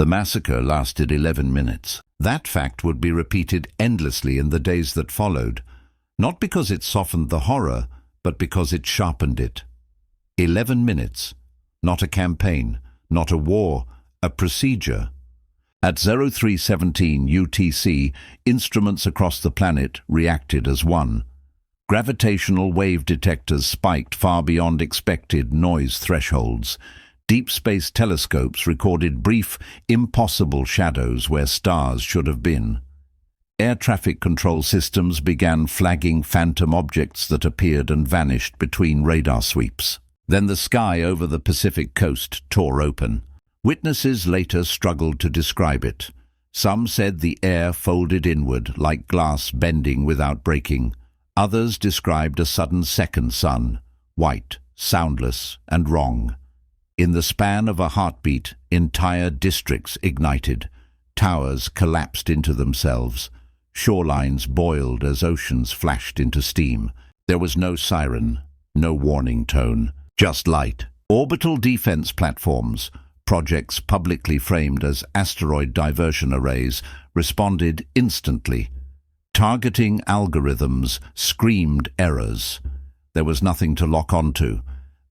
The massacre lasted 11 minutes. That fact would be repeated endlessly in the days that followed, not because it softened the horror, but because it sharpened it. 11 minutes. Not a campaign, not a war, a procedure. At 0317 UTC, instruments across the planet reacted as one. Gravitational wave detectors spiked far beyond expected noise thresholds. Deep space telescopes recorded brief, impossible shadows where stars should have been. Air traffic control systems began flagging phantom objects that appeared and vanished between radar sweeps. Then the sky over the Pacific coast tore open. Witnesses later struggled to describe it. Some said the air folded inward, like glass bending without breaking. Others described a sudden second sun, white, soundless, and wrong. In the span of a heartbeat, entire districts ignited. Towers collapsed into themselves. Shorelines boiled as oceans flashed into steam. There was no siren, no warning tone, just light. Orbital defense platforms, projects publicly framed as asteroid diversion arrays, responded instantly. Targeting algorithms screamed errors. There was nothing to lock onto.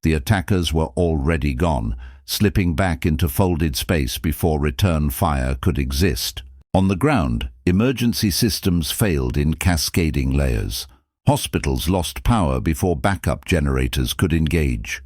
The attackers were already gone, slipping back into folded space before return fire could exist. On the ground, emergency systems failed in cascading layers. Hospitals lost power before backup generators could engage.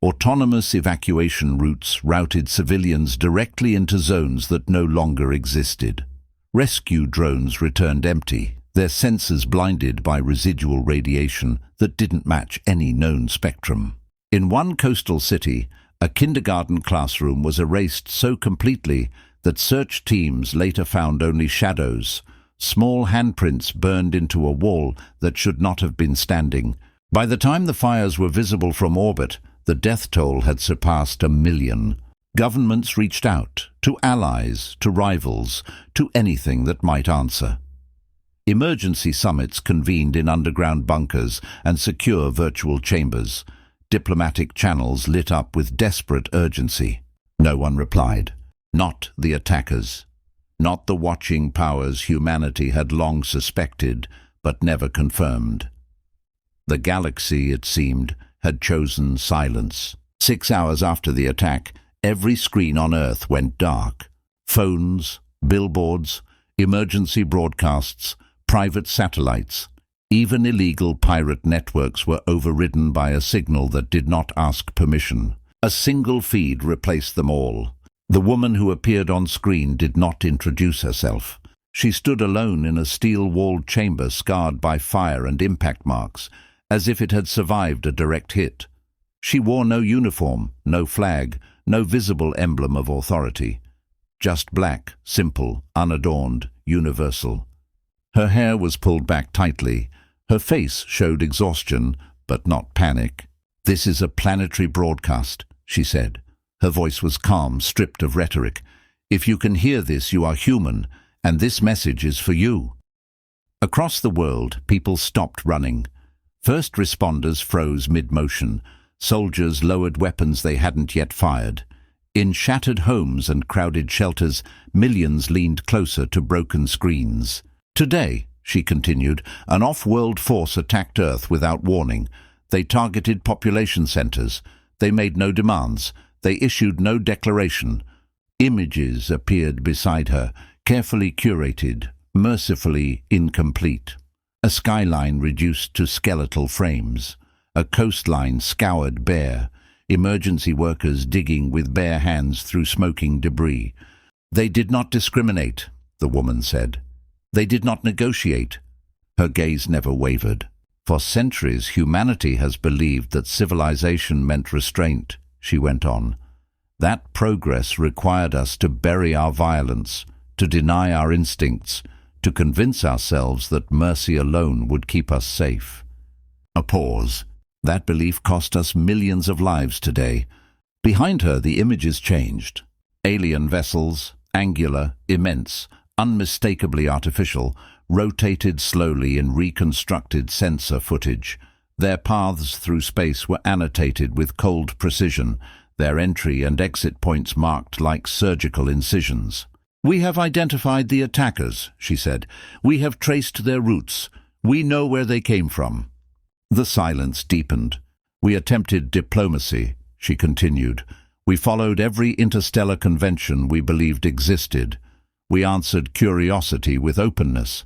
Autonomous evacuation routes routed civilians directly into zones that no longer existed. Rescue drones returned empty, their sensors blinded by residual radiation that didn't match any known spectrum. In one coastal city, a kindergarten classroom was erased so completely that search teams later found only shadows. Small handprints burned into a wall that should not have been standing. By the time the fires were visible from orbit, the death toll had surpassed 1 million. Governments reached out, to allies, to rivals, to anything that might answer. Emergency summits convened in underground bunkers and secure virtual chambers. Diplomatic channels lit up with desperate urgency. No one replied. Not the attackers. Not the watching powers humanity had long suspected, but never confirmed. The galaxy, it seemed, had chosen silence. 6 hours after the attack, every screen on Earth went dark. Phones, billboards, emergency broadcasts, private satellites. Even illegal pirate networks were overridden by a signal that did not ask permission. A single feed replaced them all. The woman who appeared on screen did not introduce herself. She stood alone in a steel-walled chamber scarred by fire and impact marks, as if it had survived a direct hit. She wore no uniform, no flag, no visible emblem of authority. Just black, simple, unadorned, universal. Her hair was pulled back tightly. Her face showed exhaustion, but not panic. "This is a planetary broadcast," she said. Her voice was calm, stripped of rhetoric. "If you can hear this, you are human, and this message is for you." Across the world, people stopped running. First responders froze mid-motion. Soldiers lowered weapons they hadn't yet fired. In shattered homes and crowded shelters, millions leaned closer to broken screens. "Today," she continued, "an off-world force attacked Earth without warning. They targeted population centers. They made no demands. They issued no declaration." Images appeared beside her, carefully curated, mercifully incomplete. A skyline reduced to skeletal frames. A coastline scoured bare. Emergency workers digging with bare hands through smoking debris. "They did not discriminate," the woman said. "They did not negotiate." Her gaze never wavered. "For centuries, humanity has believed that civilization meant restraint," she went on. "That progress required us to bury our violence, to deny our instincts, to convince ourselves that mercy alone would keep us safe." A pause. That belief cost us millions of lives today. Behind her, the images changed. Alien vessels, angular, immense, unmistakably artificial, rotated slowly in reconstructed sensor footage. Their paths through space were annotated with cold precision, their entry and exit points marked like surgical incisions. "We have identified the attackers," she said. "We have traced their routes. We know where they came from." The silence deepened. "We attempted diplomacy," she continued. "We followed every interstellar convention we believed existed. We answered curiosity with openness."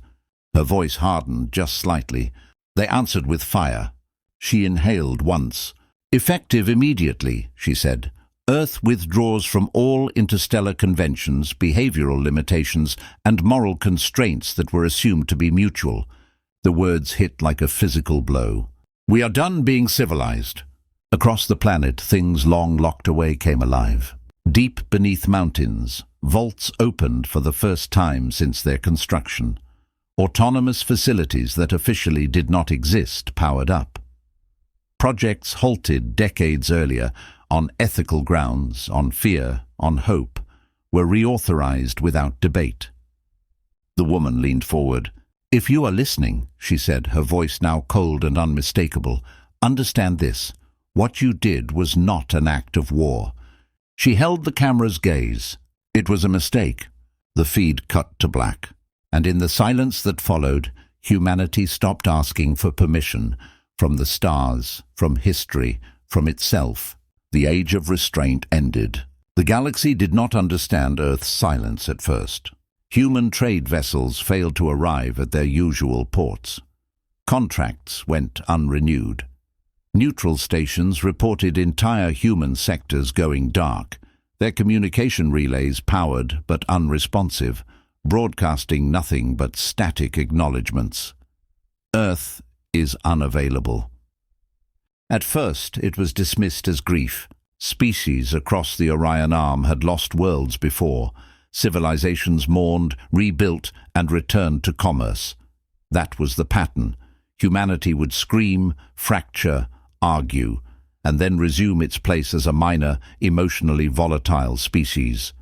Her voice hardened just slightly. "They answered with fire." She inhaled once. "Effective immediately," she said. "Earth withdraws from all interstellar conventions, behavioral limitations, and moral constraints that were assumed to be mutual." The words hit like a physical blow. "We are done being civilized." Across the planet, things long locked away came alive. Deep beneath mountains, vaults opened for the first time since their construction. Autonomous facilities that officially did not exist powered up. Projects halted decades earlier, on ethical grounds, on fear, on hope, were reauthorized without debate. The woman leaned forward. "If you are listening," she said, her voice now cold and unmistakable, "understand this. What you did was not an act of war." She held the camera's gaze. It was a mistake. The feed cut to black. And in the silence that followed, humanity stopped asking for permission, from the stars, from history, from itself. The age of restraint ended. The galaxy did not understand Earth's silence at first. Human trade vessels failed to arrive at their usual ports. Contracts went unrenewed. Neutral stations reported entire human sectors going dark, their communication relays powered but unresponsive, broadcasting nothing but static acknowledgements. Earth is unavailable. At first, it was dismissed as grief. Species across the Orion Arm had lost worlds before. Civilizations mourned, rebuilt, and returned to commerce. That was the pattern. Humanity would scream, fracture, argue, and then resume its place as a minor, emotionally volatile species.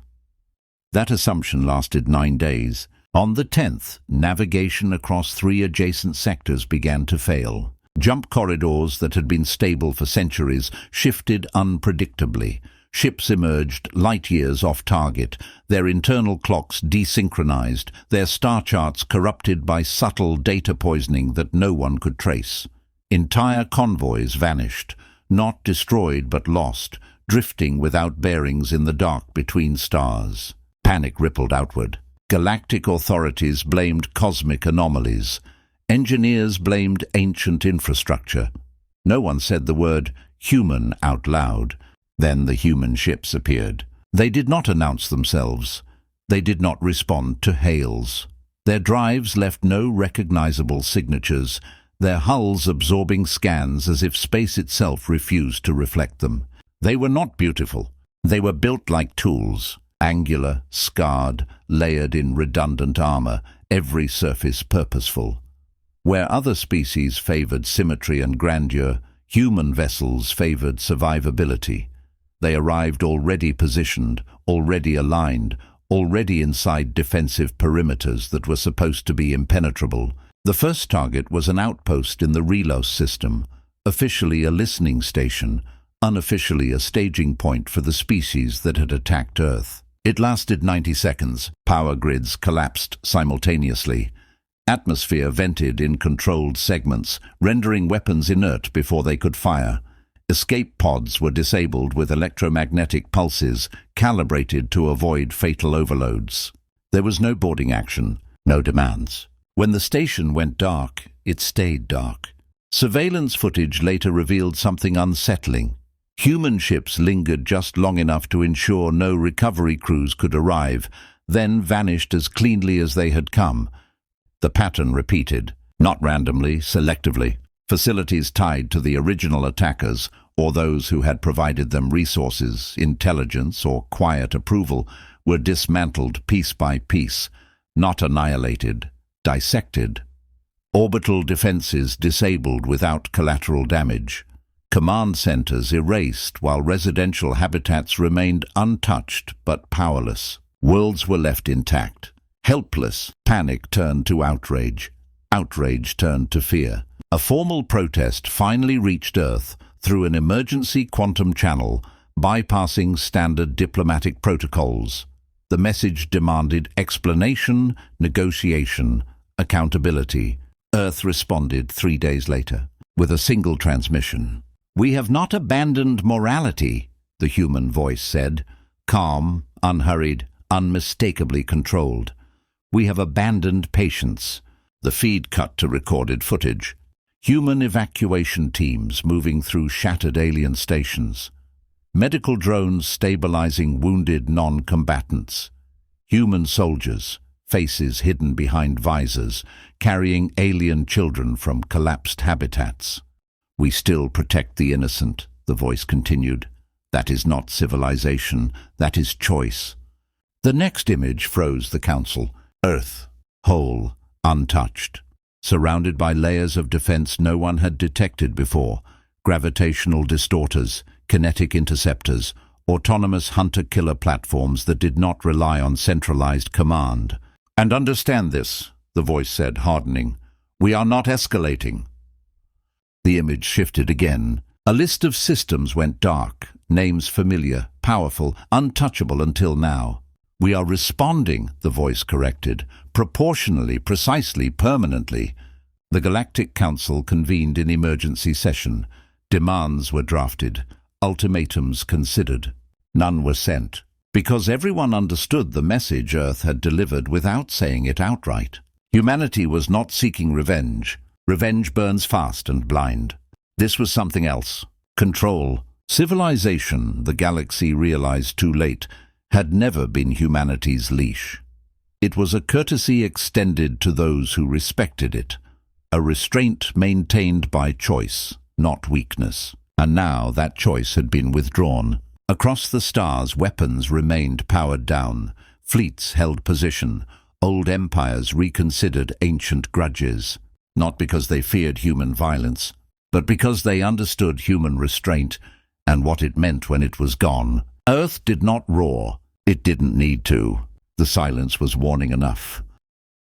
That assumption lasted 9 days. On the 10th, navigation across 3 adjacent sectors began to fail. Jump corridors that had been stable for centuries shifted unpredictably. Ships emerged light years off target, their internal clocks desynchronized, their star charts corrupted by subtle data poisoning that no one could trace. Entire convoys vanished, not destroyed but lost, drifting without bearings in the dark between stars. Panic rippled outward. Galactic authorities blamed cosmic anomalies. Engineers blamed ancient infrastructure. No one said the word human out loud. Then the human ships appeared. They did not announce themselves. They did not respond to hails. Their drives left no recognizable signatures, their hulls absorbing scans as if space itself refused to reflect them. They were not beautiful. They were built like tools. Angular, scarred, layered in redundant armor, every surface purposeful. Where other species favored symmetry and grandeur, human vessels favored survivability. They arrived already positioned, already aligned, already inside defensive perimeters that were supposed to be impenetrable. The first target was an outpost in the Relos system, officially a listening station, unofficially a staging point for the species that had attacked Earth. It lasted 90 seconds. Power grids collapsed simultaneously. Atmosphere vented in controlled segments, rendering weapons inert before they could fire. Escape pods were disabled with electromagnetic pulses, calibrated to avoid fatal overloads. There was no boarding action, no demands. When the station went dark, it stayed dark. Surveillance footage later revealed something unsettling. Human ships lingered just long enough to ensure no recovery crews could arrive, then vanished as cleanly as they had come. The pattern repeated, not randomly, selectively. Facilities tied to the original attackers, or those who had provided them resources, intelligence, or quiet approval, were dismantled piece by piece, not annihilated, dissected. Orbital defenses disabled without collateral damage. Command centers erased while residential habitats remained untouched but powerless. Worlds were left intact. Helpless, panic turned to outrage. Outrage turned to fear. A formal protest finally reached Earth through an emergency quantum channel, bypassing standard diplomatic protocols. The message demanded explanation, negotiation, accountability. Earth responded 3 days later, with a single transmission. "We have not abandoned morality," the human voice said, calm, unhurried, unmistakably controlled. "We have abandoned patience." The feed cut to recorded footage. Human evacuation teams moving through shattered alien stations. Medical drones stabilizing wounded non-combatants. Human soldiers, faces hidden behind visors, carrying alien children from collapsed habitats. "We still protect the innocent," the voice continued. "That is not civilization, that is choice." The next image froze the council. Earth, whole, untouched, surrounded by layers of defense no one had detected before. Gravitational distorters, kinetic interceptors, autonomous hunter-killer platforms that did not rely on centralized command. "And understand this," the voice said, hardening. "We are not escalating." The image shifted again. A list of systems went dark, names familiar, powerful, untouchable until now. "We are responding," the voice corrected, "proportionally, precisely, permanently." The Galactic Council convened in emergency session. Demands were drafted, ultimatums considered. None were sent, because everyone understood the message Earth had delivered without saying it outright. Humanity was not seeking revenge. Revenge burns fast and blind. This was something else. Control. Civilization, the galaxy realized too late, had never been humanity's leash. It was a courtesy extended to those who respected it, a restraint maintained by choice, not weakness. And now that choice had been withdrawn. Across the stars, weapons remained powered down. Fleets held position. Old empires reconsidered ancient grudges, not because they feared human violence, but because they understood human restraint and what it meant when it was gone. Earth did not roar. It didn't need to. The silence was warning enough.